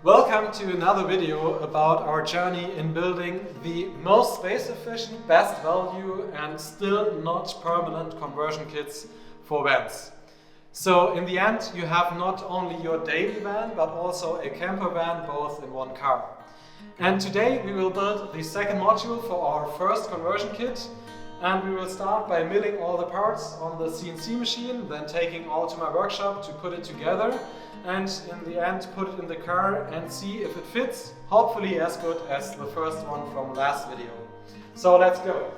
Welcome to another video about our journey in building the most space efficient, best value and still not permanent conversion kits for vans. So in the end you have not only your daily van but also a camper van, both in one car. And today we will build the second module for our first conversion kit, and we will start by milling all the parts on the CNC machine, then taking all to my workshop to put it together, and in the end put it in the car and see if it fits, hopefully as good as the first one from last video. So let's go!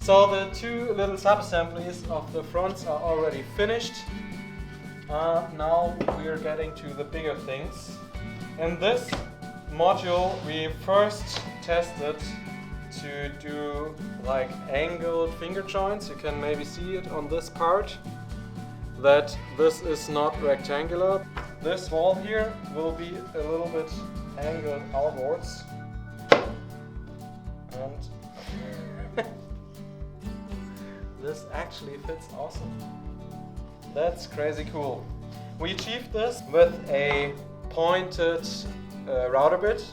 So the two little sub-assemblies of the fronts are already finished. Now we are getting to the bigger things. In this module we first tested to do like angled finger joints. You can maybe see it on this part, that this is not rectangular. This wall here will be a little bit angled outwards. And this actually fits awesome. That's crazy cool. We achieved this with a pointed router bit,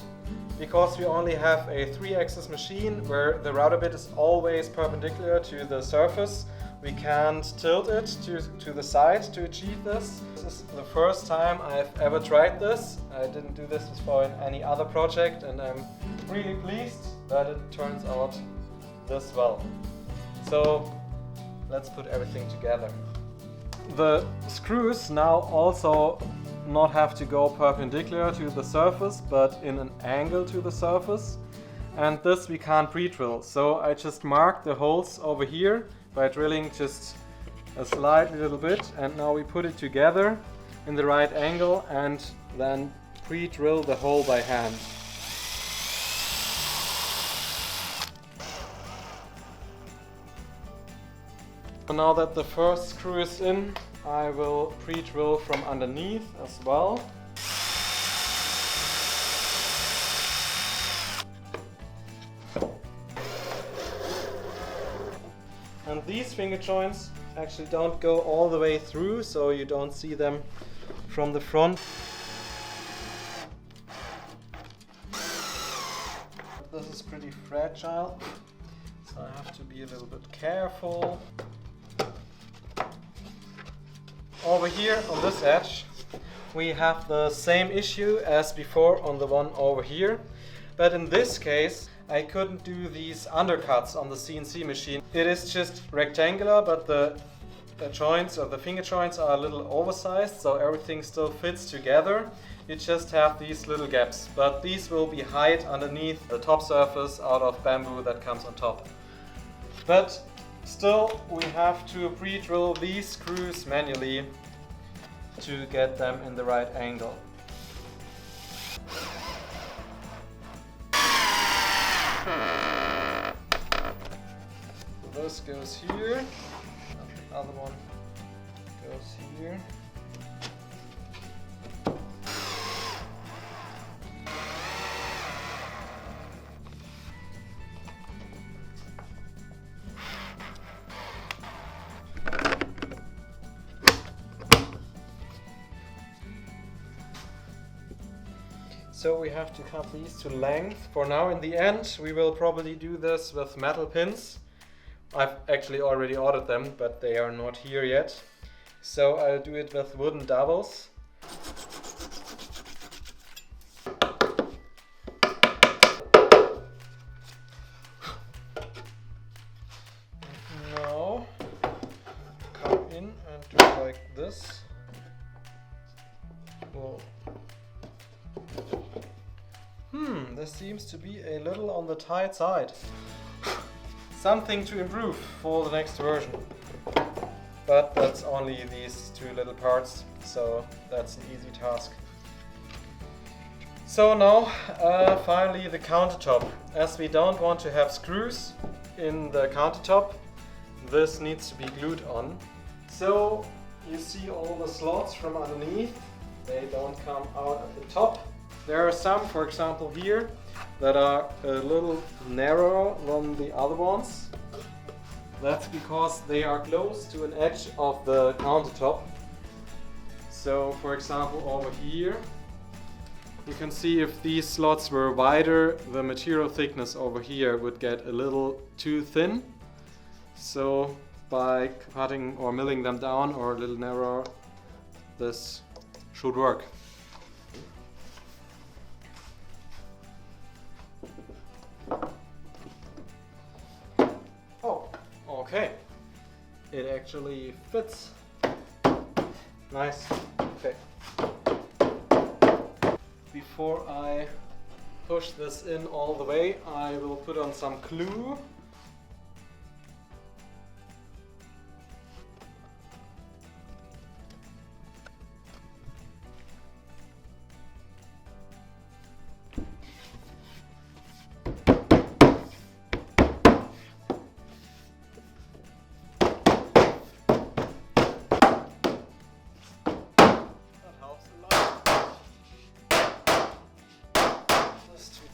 because we only have a 3-axis machine where the router bit is always perpendicular to the surface. We can't tilt it to the side to achieve this. This is the first time I've ever tried this. I didn't do this before in any other project, and I'm really pleased that it turns out this well. So let's put everything together. The screws now also not have to go perpendicular to the surface, but in an angle to the surface. And this we can't pre-drill. So I just marked the holes over here by drilling just a slightly little bit, and now we put it together in the right angle and then pre-drill the hole by hand. Now that the first screw is in, I will pre-drill from underneath as well. And these finger joints actually don't go all the way through, so you don't see them from the front. This is pretty fragile, so I have to be a little bit careful. Over here on this edge we have the same issue as before on the one over here, but in this case I couldn't do these undercuts on the CNC machine. It is just rectangular, but the joints or the finger joints are a little oversized, so everything still fits together. You just have these little gaps, but these will be hid underneath the top surface out of bamboo that comes on top. But still, we have to pre-drill these screws manually to get them in the right angle. So this goes here, and the other one goes here. So we have to cut these to length. For now, in the end, we will probably do this with metal pins. I've actually already ordered them, but they are not here yet. So I'll do it with wooden dowels. Now, come in and do like this. Whoa. This seems to be a little on the tight side. Something to improve for the next version. But that's only these two little parts, so that's an easy task. So now, finally the countertop. As we don't want to have screws in the countertop, this needs to be glued on. So you see all the slots from underneath. They don't come out at the top. There are some, for example here, that are a little narrower than the other ones. That's because they are close to an edge of the countertop. So for example over here, you can see if these slots were wider, the material thickness over here would get a little too thin. So by cutting or milling them down or a little narrower, this should work. Oh, okay. It actually fits. Nice. Okay. Before I push this in all the way, I will put on some glue.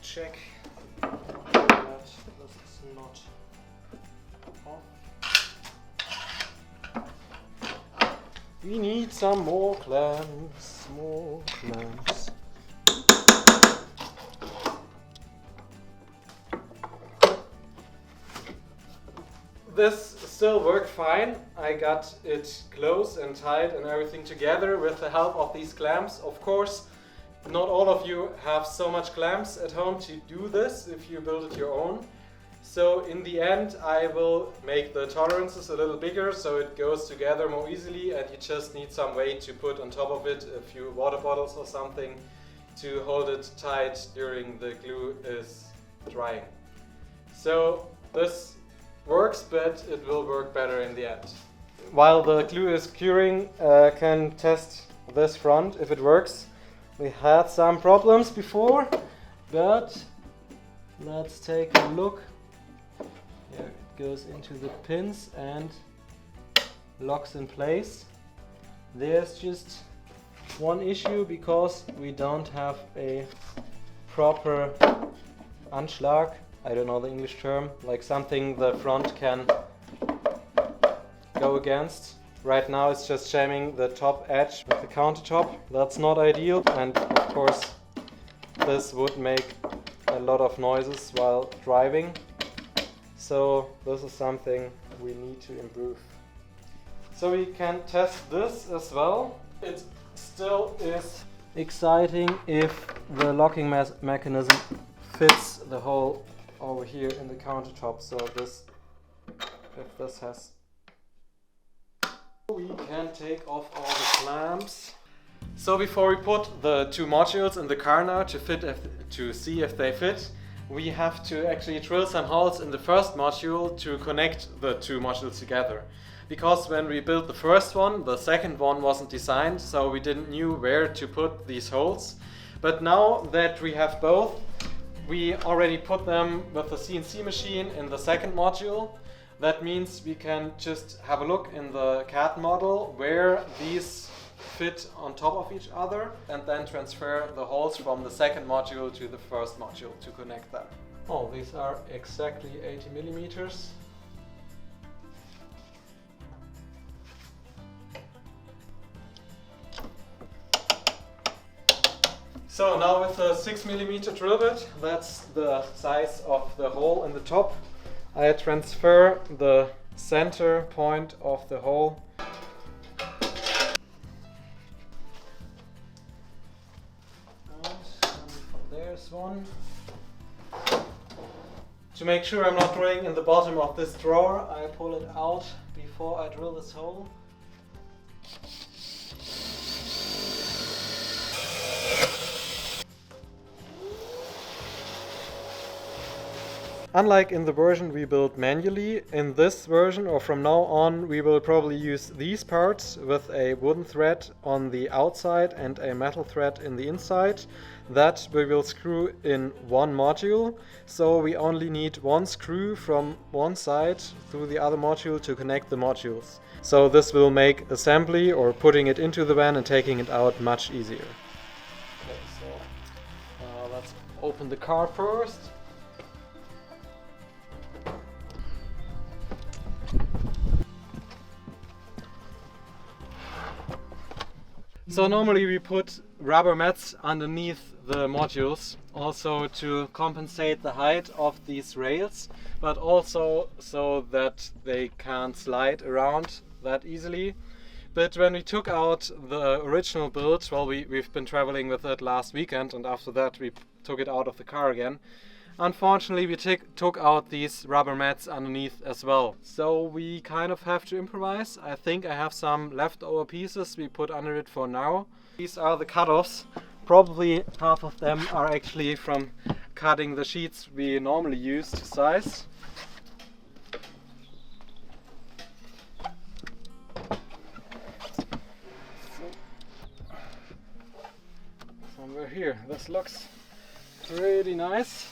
Check that this is not off. We need some more clamps, This still worked fine. I got it close and tight and everything together with the help of these clamps. Of course, not all of you have so much clamps at home to do this if you build it your own. So in the end I will make the tolerances a little bigger so it goes together more easily, and you just need some weight to put on top of it, a few water bottles or something to hold it tight during the glue is drying. So this works, but it will work better in the end. While the glue is curing, I can test this front if it works. We had some problems before, but let's take a look. Here it goes into the pins and locks in place. There's just one issue because we don't have a proper Anschlag. I don't know the English term, like something the front can go against. Right now it's just jamming the top edge with the countertop. That's not ideal, and of course this would make a lot of noises while driving. So this is something we need to improve. So we can test this as well. It still is exciting if the locking mechanism fits the hole over here in the countertop. So this, if this has, we can take off all the clamps. So before we put the two modules in the car now to see if they fit, we have to actually drill some holes in the first module to connect the two modules together. Because when we built the first one, the second one wasn't designed, so we didn't know where to put these holes. But now that we have both, we already put them with the CNC machine in the second module. That means we can just have a look in the CAD model where these fit on top of each other and then transfer the holes from the second module to the first module to connect them. Oh, these are exactly 80 millimeters. So now with the 6mm drill bit, that's the size of the hole in the top, I transfer the center point of the hole. And there's one. To make sure I'm not drilling in the bottom of this drawer, I pull it out before I drill this hole. Unlike in the version we built manually, in this version, or from now on, we will probably use these parts with a wooden thread on the outside and a metal thread in the inside. That we will screw in one module, so we only need one screw from one side through the other module to connect the modules. So this will make assembly or putting it into the van and taking it out much easier. Okay, so let's open the car first. So normally we put rubber mats underneath the modules, also to compensate the height of these rails, but also so that they can't slide around that easily. But when we took out the original build, well, we've been traveling with it last weekend, and after that we took it out of the car again. Unfortunately, we took out these rubber mats underneath as well. So we kind of have to improvise. I think I have some leftover pieces we put under it for now. These are the cut-offs. Probably half of them are actually from cutting the sheets we normally use to size. Somewhere here. This looks pretty nice.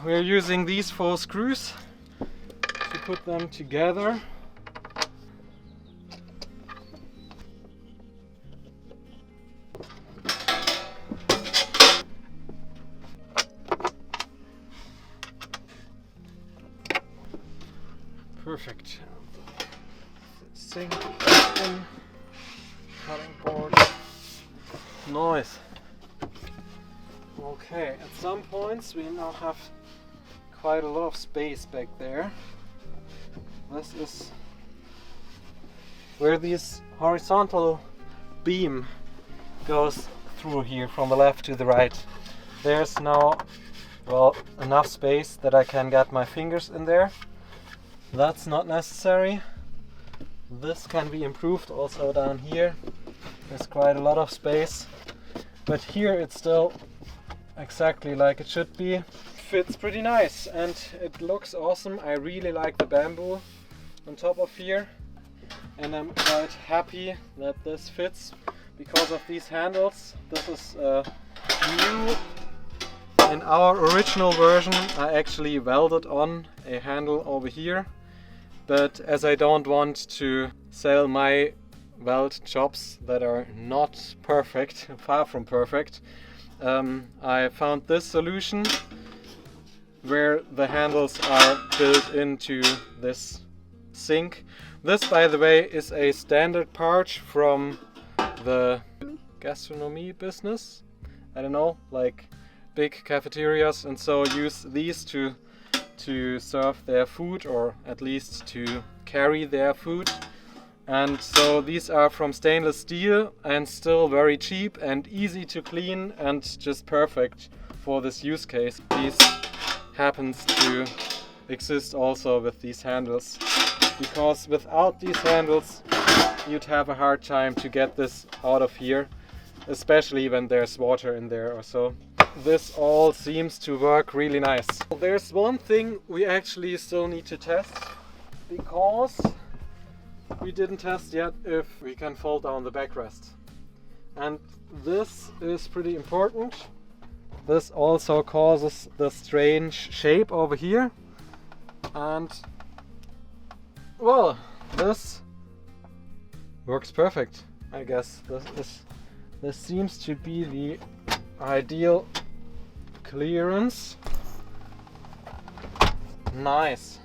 We're using these 4 screws to put them together. Perfect. Sink in, cutting board. Nice. Okay, at some points we now have quite a lot of space back there. This is where this horizontal beam goes through here from the left to the right. There's now, well, enough space that I can get my fingers in there. That's not necessary. This can be improved also down here. There's quite a lot of space, but here it's still exactly like it should be. Fits pretty nice and it looks awesome. I really like the bamboo on top of here, and I'm quite happy that this fits because of these handles. This is new. In our original version I actually welded on a handle over here, but as I don't want to sell my weld jobs that are not perfect, far from perfect, I found this solution where the handles are built into this sink. This, by the way, is a standard part from the gastronomy business. I don't know, like big cafeterias, and so use these to serve their food, or at least to carry their food. And so these are from stainless steel and still very cheap and easy to clean and just perfect for this use case. These happens to exist also with these handles, because without these handles you'd have a hard time to get this out of here, especially when there's water in there or so. This all seems to work really nice. There's one thing we actually still need to test, because we didn't test yet if we can fold down the backrest. And this is pretty important. This also causes the strange shape over here. And well, this works perfect, I guess. This seems to be the ideal clearance. Nice.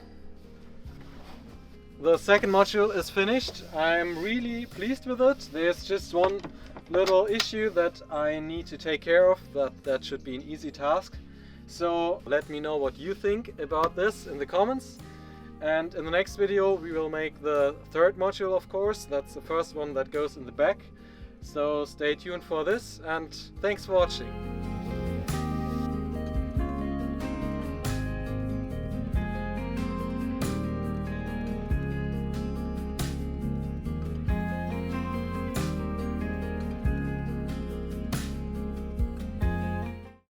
The second module is finished. I'm really pleased with it. There's just one little issue that I need to take care of, that should be an easy task. So let me know what you think about this in the comments. And in the next video we will make the third module, of course. That's the first one that goes in the back. So stay tuned for this, and thanks for watching.